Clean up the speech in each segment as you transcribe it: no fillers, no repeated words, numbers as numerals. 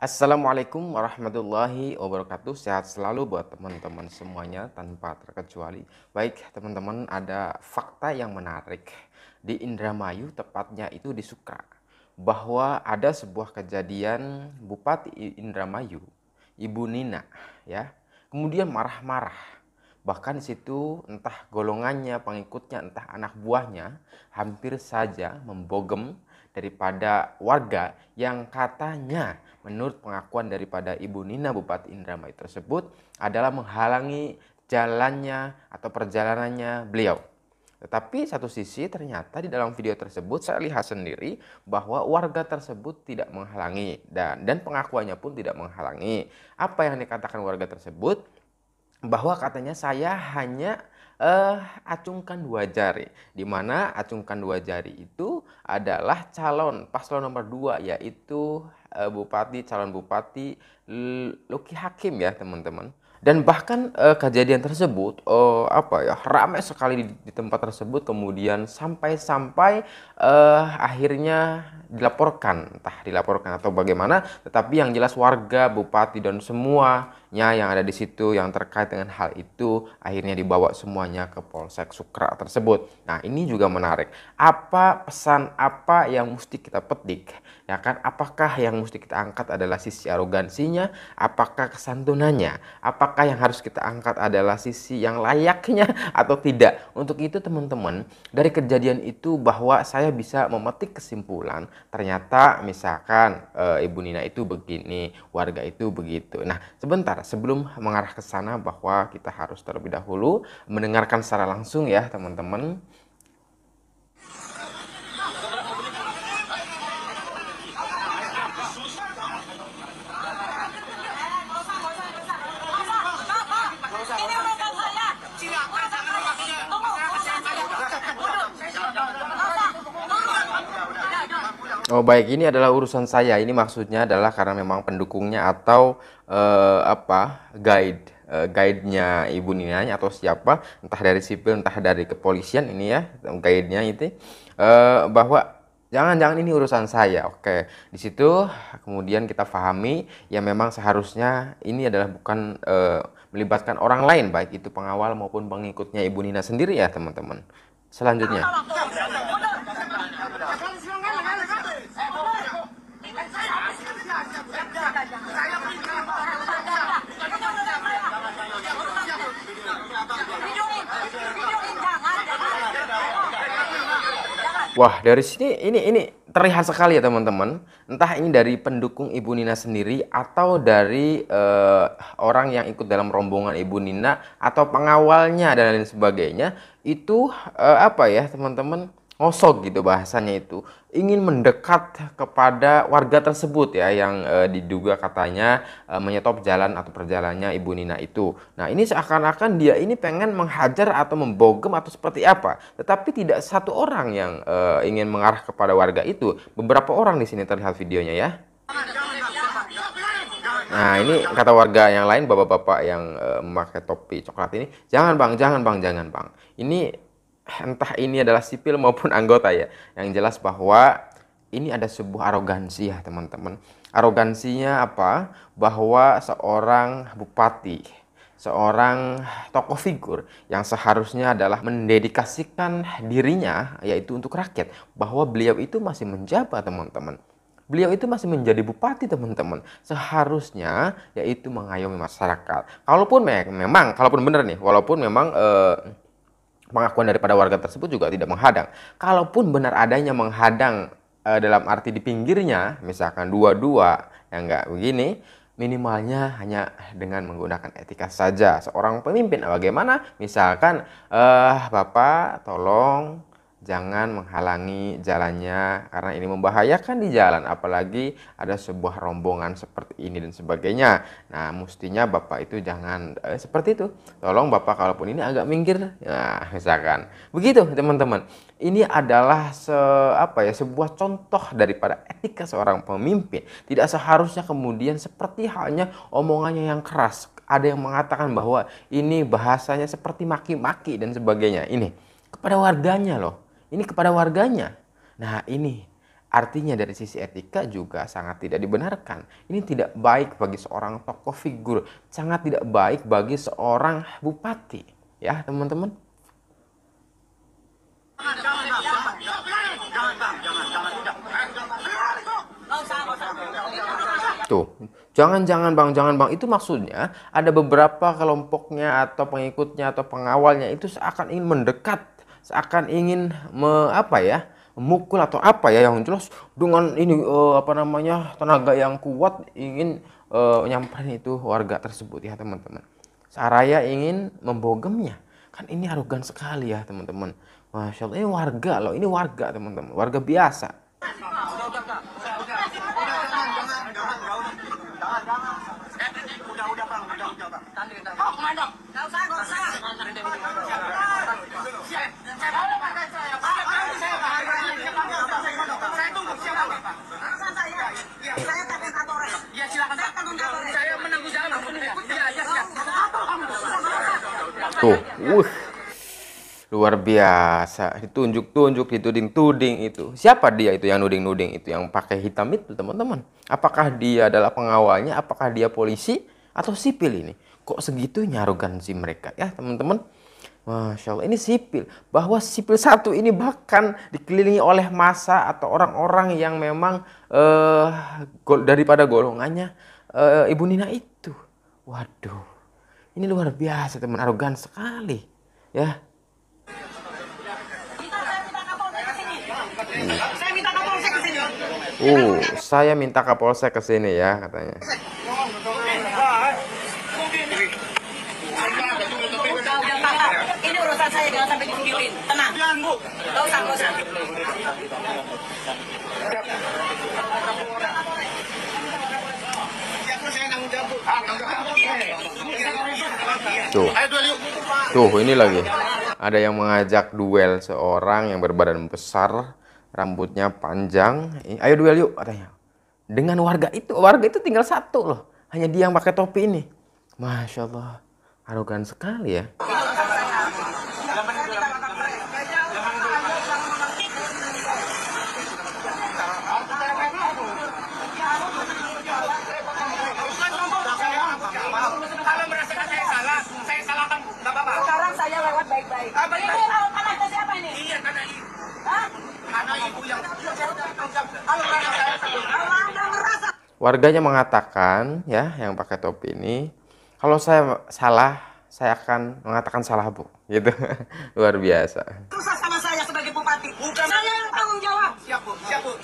Assalamualaikum warahmatullahi wabarakatuh. Sehat selalu buat teman-teman semuanya tanpa terkecuali. Baik, teman-teman, ada fakta yang menarik di Indramayu, tepatnya itu di Sukra, bahwa ada sebuah kejadian Bupati Indramayu, Ibu Nina, ya, kemudian marah-marah. Bahkan di situ entah golongannya, pengikutnya, entah anak buahnya hampir saja membogem daripada warga yang katanya menurut pengakuan daripada Ibu Nina Bupati Indramayu tersebut adalah menghalangi jalannya atau perjalanannya beliau. Tetapi satu sisi ternyata di dalam video tersebut saya lihat sendiri bahwa warga tersebut tidak menghalangi dan pengakuannya pun tidak menghalangi. Apa yang dikatakan warga tersebut? Bahwa katanya saya hanya acungkan dua jari, di mana acungkan dua jari itu adalah calon paslon nomor 2, yaitu calon bupati Luki Hakim, ya teman-teman. Dan bahkan kejadian tersebut ramai sekali di tempat tersebut, kemudian sampai akhirnya dilaporkan, entah dilaporkan atau bagaimana, tetapi yang jelas warga, bupati dan semuanya yang ada di situ yang terkait dengan hal itu akhirnya dibawa semuanya ke Polsek Sukra tersebut. Nah, ini juga menarik. Apa pesan apa yang mesti kita petik? Ya kan, apakah yang mesti kita angkat adalah sisi arogansinya, apakah kesantunannya, apakah yang harus kita angkat adalah sisi yang layaknya atau tidak? Untuk itu teman-teman, dari kejadian itu bahwa saya bisa memetik kesimpulan, ternyata misalkan Ibu Nina itu begini, warga itu begitu. Nah, sebentar sebelum mengarah ke sana, bahwa kita harus terlebih dahulu mendengarkan secara langsung ya teman-teman. Oh baik, ini adalah urusan saya. Ini maksudnya adalah karena memang pendukungnya atau guide-nya Ibu Nina atau siapa, entah dari sipil entah dari kepolisian, ini ya guide-nya itu bahwa jangan ini urusan saya. Oke, di situ kemudian kita pahami ya, memang seharusnya ini adalah bukan melibatkan orang lain, baik itu pengawal maupun pengikutnya Ibu Nina sendiri ya teman-teman. Selanjutnya. Wah, dari sini ini terlihat sekali ya teman-teman. Entah ini dari pendukung Ibu Nina sendiri atau dari orang yang ikut dalam rombongan Ibu Nina atau pengawalnya dan lain sebagainya, itu teman-teman, ngosok gitu bahasanya, itu ingin mendekat kepada warga tersebut ya, yang diduga katanya menyetop jalan atau perjalanannya Ibu Nina itu. Nah, ini seakan-akan dia ini pengen menghajar atau membogem atau seperti apa. Tetapi tidak satu orang yang ingin mengarah kepada warga itu. Beberapa orang di sini terlihat videonya ya. Nah, ini kata warga yang lain, bapak-bapak yang memakai topi coklat ini, jangan bang, jangan bang, jangan bang. Ini entah ini adalah sipil maupun anggota ya. Yang jelas bahwa ini ada sebuah arogansi ya teman-teman. Arogansinya apa? Bahwa seorang bupati, seorang tokoh figur yang seharusnya adalah mendedikasikan dirinya yaitu untuk rakyat, bahwa beliau itu masih menjabat teman-teman. Beliau itu masih menjadi bupati teman-teman. Seharusnya yaitu mengayomi masyarakat. Kalaupun benar nih, walaupun memang pengakuan daripada warga tersebut juga tidak menghadang. Kalaupun benar adanya menghadang dalam arti di pinggirnya, misalkan dua-dua yang enggak begini, minimalnya hanya dengan menggunakan etika saja. Seorang pemimpin bagaimana? Misalkan Bapak tolong jangan menghalangi jalannya karena ini membahayakan di jalan, apalagi ada sebuah rombongan seperti ini dan sebagainya. Nah, mestinya Bapak itu jangan seperti itu. Tolong Bapak kalaupun ini agak minggir. Nah, misalkan begitu teman-teman. Ini adalah sebuah contoh daripada etika seorang pemimpin. Tidak seharusnya kemudian seperti halnya omongannya yang keras. Ada yang mengatakan bahwa ini bahasanya seperti maki-maki dan sebagainya. Ini kepada warganya loh. Ini kepada warganya. Nah, ini Artinya dari sisi etika juga sangat tidak dibenarkan. Ini tidak baik bagi seorang tokoh figur, sangat tidak baik bagi seorang bupati, ya teman-teman. Tuh, jangan bang, itu maksudnya ada beberapa kelompoknya atau pengikutnya atau pengawalnya itu seakan ingin mendekat, seakan ingin memukul atau apa ya, yang jelas dengan ini tenaga yang kuat ingin nyamperin itu warga tersebut ya teman-teman. Saraya ingin membogemnya, kan ini arogan sekali ya teman-teman. Masya Allah, ini warga teman-teman, warga biasa. Tuh, luar biasa, ditunjuk-tunjuk, dituding-tuding itu. Siapa dia itu yang nuding-nuding itu, yang pakai hitam itu, teman-teman? Apakah dia adalah pengawalnya? Apakah dia polisi atau sipil ini? Kok segitunya arogansi mereka ya, teman-teman? Masya Allah, ini sipil. Bahwa sipil satu ini bahkan dikelilingi oleh massa atau orang-orang yang memang daripada golongannya Ibu Nina itu. Waduh, ini luar biasa teman, arogan sekali ya. Saya minta Kapolsek ke sini ya katanya. Ini urusan saya, jangan sampai divideoin. Tenang. Gak usah. Tuh, ini lagi. Ada yang mengajak duel seorang yang berbadan besar, rambutnya panjang. Ayo duel yuk katanya. Dengan warga itu tinggal satu loh. Hanya dia yang pakai topi ini. Masya Allah, arogan sekali ya. Sekarang saya lewat baik-baik. Ini anaknya siapa ini? Iya, anak ibu. Hah? Anak ibu yang warganya mengatakan ya, yang pakai topi ini, kalau saya salah, saya akan mengatakan salah Bu, gitu. Luar biasa. Susah sama saya sebagai bupati. Bukan saya yang tanggung jawab. Siap Bu.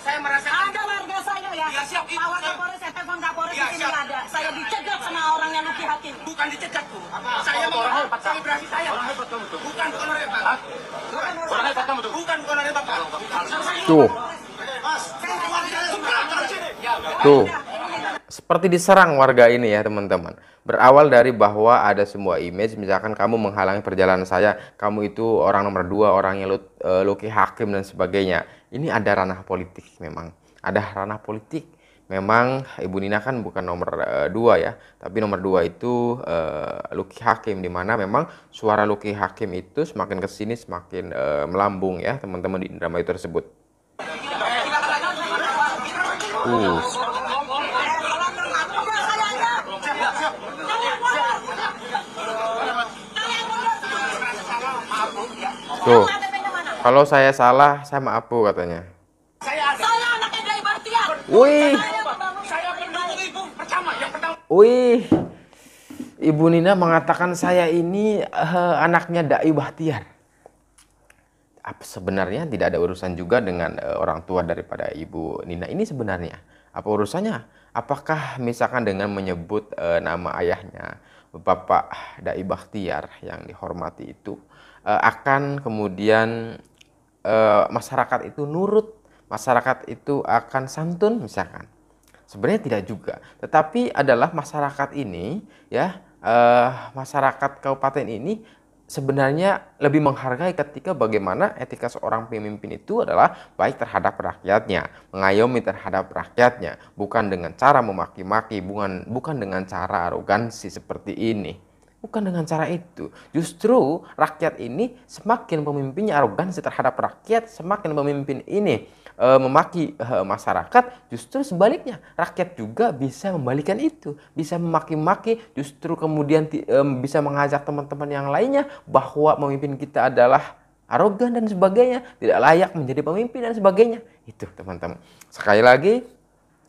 Saya merasa ada warga saya ya. Ya, siap. Pak Kapolres, saya telepon Kapolres Ya, di sini siap. ada. Saya dicegat sama orang yang Luki Hakim. bukan dicegat Bu. Saya mau selebrasi saya. Bukan orang hebat. Orang hebat kamu tuh. Bukan orang hebat. Tuh. Tuh. Seperti diserang warga ini ya teman-teman. Berawal dari bahwa ada sebuah image, misalkan kamu menghalangi perjalanan saya, kamu itu orang nomor 2, orangnya Luki Hakim dan sebagainya. Ini ada ranah politik memang. Ada ranah politik. Memang Ibu Nina kan bukan nomor 2 ya, tapi nomor 2 itu Luki Hakim, dimana memang suara Luki Hakim itu semakin kesini semakin melambung ya teman-teman di Indramayu tersebut. Tuh, kalau saya salah, saya maaf Bu katanya. Saya anaknya Dai Bahtiar. Wih, Saya pendukung Ibu pertama yang pertama. wih, Ibu Nina mengatakan saya ini anaknya Dai Bahtiar. Sebenarnya tidak ada urusan juga dengan orang tua daripada Ibu Nina ini sebenarnya. Apa urusannya? Apakah misalkan dengan menyebut nama ayahnya, Bapak Dai Bahtiar yang dihormati itu, akan kemudian masyarakat itu nurut, masyarakat itu akan santun misalkan? Sebenarnya tidak juga, tetapi adalah masyarakat ini ya, masyarakat kabupaten ini sebenarnya lebih menghargai ketika bagaimana etika seorang pemimpin itu adalah baik terhadap rakyatnya, mengayomi terhadap rakyatnya, bukan dengan cara memaki-maki, bukan dengan cara arogansi seperti ini. Bukan dengan cara itu. Justru rakyat ini semakin pemimpinnya arogansi terhadap rakyat, semakin pemimpin ini memaki masyarakat, justru sebaliknya rakyat juga bisa membalikan itu, bisa memaki-maki, justru kemudian bisa mengajak teman-teman yang lainnya bahwa pemimpin kita adalah arogan dan sebagainya, tidak layak menjadi pemimpin dan sebagainya. Itu teman-teman. Sekali lagi,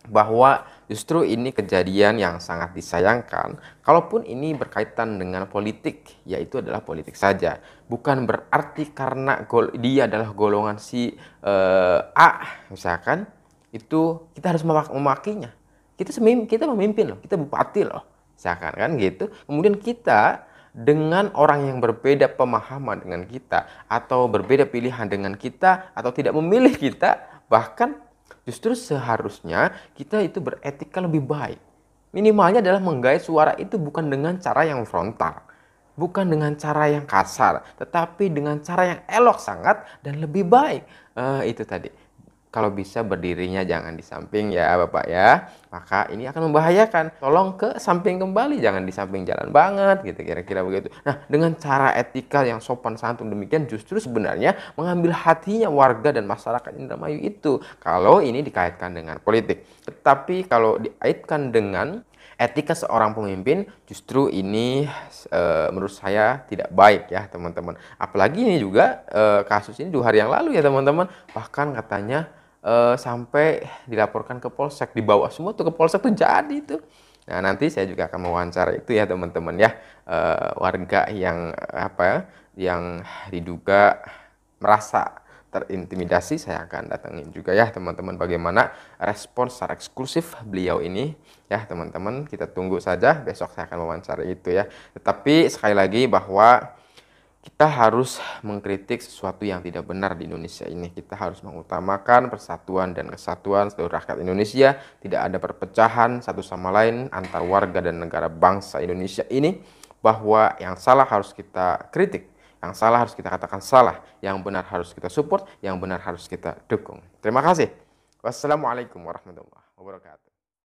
bahwa justru ini kejadian yang sangat disayangkan. Kalaupun ini berkaitan dengan politik, yaitu adalah politik saja. Bukan berarti karena dia adalah golongan si A, misalkan, itu kita harus memakinya. Kita memimpin loh, kita bupati loh, misalkan kan gitu. Kemudian kita dengan orang yang berbeda pemahaman dengan kita, atau berbeda pilihan dengan kita, atau tidak memilih kita, bahkan justru seharusnya kita itu beretika lebih baik. Minimalnya adalah menggait suara itu bukan dengan cara yang frontal, bukan dengan cara yang kasar, tetapi dengan cara yang elok sangat dan lebih baik. Itu tadi. Kalau bisa berdirinya jangan di samping ya Bapak ya. Maka ini akan membahayakan. Tolong ke samping kembali, jangan di samping jalan banget gitu, kira-kira begitu. Nah, dengan cara etika yang sopan santun demikian justru sebenarnya mengambil hatinya warga dan masyarakat Indramayu itu. Kalau ini dikaitkan dengan politik. Tetapi kalau dikaitkan dengan etika seorang pemimpin, justru ini menurut saya tidak baik ya teman-teman. Apalagi ini juga kasus ini 2 hari yang lalu ya teman-teman. Bahkan katanya sampai dilaporkan ke polsek, dibawa semua tuh ke polsek tuh jadi itu. Nah, nanti saya juga akan mewawancara itu ya teman-teman ya, warga yang yang diduga merasa terintimidasi. Saya akan datangin juga ya teman-teman bagaimana respon secara eksklusif beliau ini ya teman-teman. Kita tunggu saja, besok saya akan mewawancara itu ya. Tetapi sekali lagi bahwa kita harus mengkritik sesuatu yang tidak benar di Indonesia ini. Kita harus mengutamakan persatuan dan kesatuan seluruh rakyat Indonesia. Tidak ada perpecahan satu sama lain antar warga dan negara bangsa Indonesia ini. Bahwa yang salah harus kita kritik, yang salah harus kita katakan salah, yang benar harus kita support, yang benar harus kita dukung. Terima kasih. Wassalamualaikum warahmatullahi wabarakatuh.